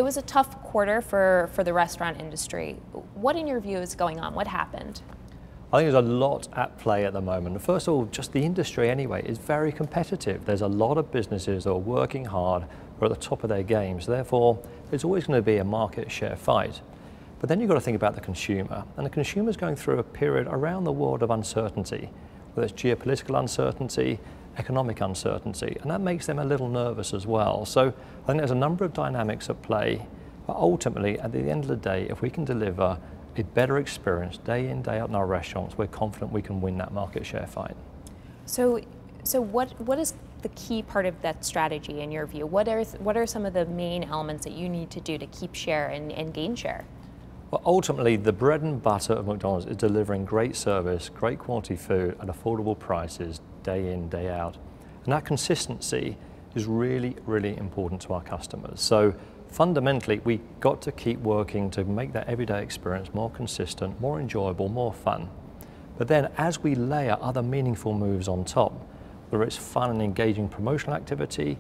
It was a tough quarter for the restaurant industry. What, in your view, is going on? What happened? I think there's a lot at play at the moment. First of all, just the industry anyway is very competitive. There's a lot of businesses that are working hard, are at the top of their games. Therefore, there's always going to be a market share fight. But then you've got to think about the consumer. And the consumer's going through a period around the world of uncertainty, whether it's geopolitical uncertainty, economic uncertainty, and that makes them a little nervous as well. So I think there's a number of dynamics at play, but ultimately, at the end of the day, if we can deliver a better experience day in, day out in our restaurants, we're confident we can win that market share fight. So what is the key part of that strategy in your view? What are some of the main elements that you need to do to keep share and gain share? Well, ultimately, the bread and butter of McDonald's is delivering great service, great quality food at affordable prices day in, day out. And that consistency is really, really important to our customers. So fundamentally, we've got to keep working to make that everyday experience more consistent, more enjoyable, more fun. But then as we layer other meaningful moves on top, whether it's fun and engaging promotional activity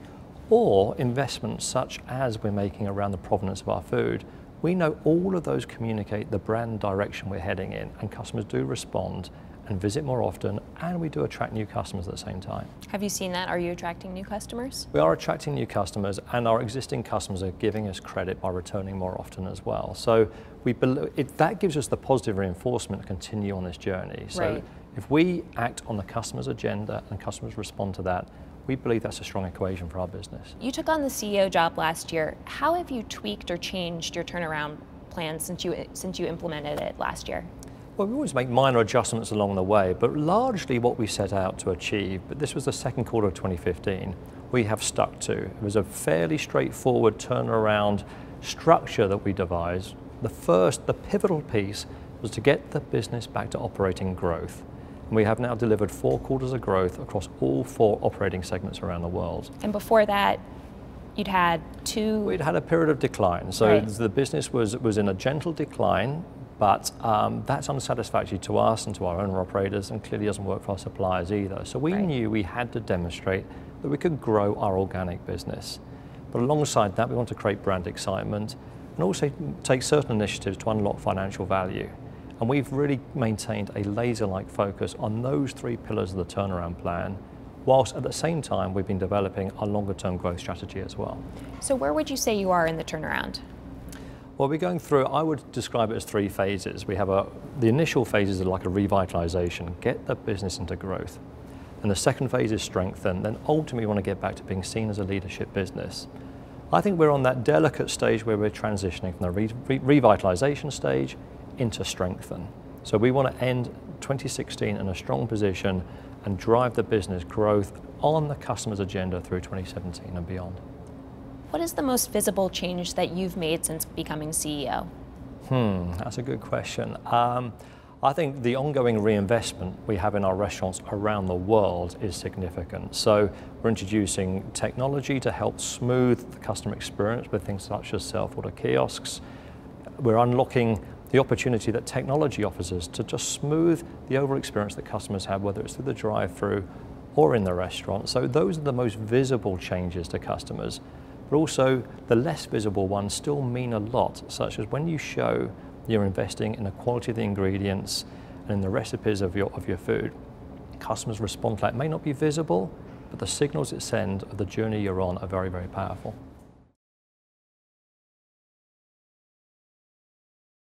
or investments such as we're making around the provenance of our food, we know all of those communicate the brand direction we're heading in, and customers do respond and visit more often, and we do attract new customers at the same time. Have you seen that? Are you attracting new customers? We are attracting new customers, and our existing customers are giving us credit by returning more often as well. So that gives us the positive reinforcement to continue on this journey. So right. If we act on the customer's agenda and customers respond to that, we believe that's a strong equation for our business. You took on the CEO job last year. How have you tweaked or changed your turnaround plan since you implemented it last year? Well, we always make minor adjustments along the way, but largely what we set out to achieve, but this was the second quarter of 2015, we have stuck to. It was a fairly straightforward turnaround structure that we devised. The pivotal piece was to get the business back to operating growth. And we have now delivered 4 quarters of growth across all 4 operating segments around the world. And before that, you'd had 2... We'd had a period of decline. So right. The business was in a gentle decline, but that's unsatisfactory to us and to our owner-operators, and clearly doesn't work for our suppliers either. So we right. knew we had to demonstrate that we could grow our organic business. But alongside that, we want to create brand excitement and also take certain initiatives to unlock financial value. And we've really maintained a laser-like focus on those 3 pillars of the turnaround plan, whilst at the same time we've been developing a longer-term growth strategy as well. So where would you say you are in the turnaround? Well, we're going through, I would describe it as 3 phases. We have the initial phases are like a revitalization, get the business into growth. And the second phase is strengthen, then ultimately we want to get back to being seen as a leadership business. I think we're on that delicate stage where we're transitioning from the revitalization stage into strengthen. So we want to end 2016 in a strong position and drive the business growth on the customer's agenda through 2017 and beyond. What is the most visible change that you've made since becoming CEO? That's a good question. I think the ongoing reinvestment we have in our restaurants around the world is significant. So we're introducing technology to help smooth the customer experience with things such as self-order kiosks. We're unlocking the opportunity that technology offers us to just smooth the overall experience that customers have, whether it's through the drive-through or in the restaurant. So those are the most visible changes to customers. But also the less visible ones still mean a lot, such as when you show you're investing in the quality of the ingredients and in the recipes of your food, customers respond to that. It may not be visible, but the signals it sends of the journey you're on are very, very powerful.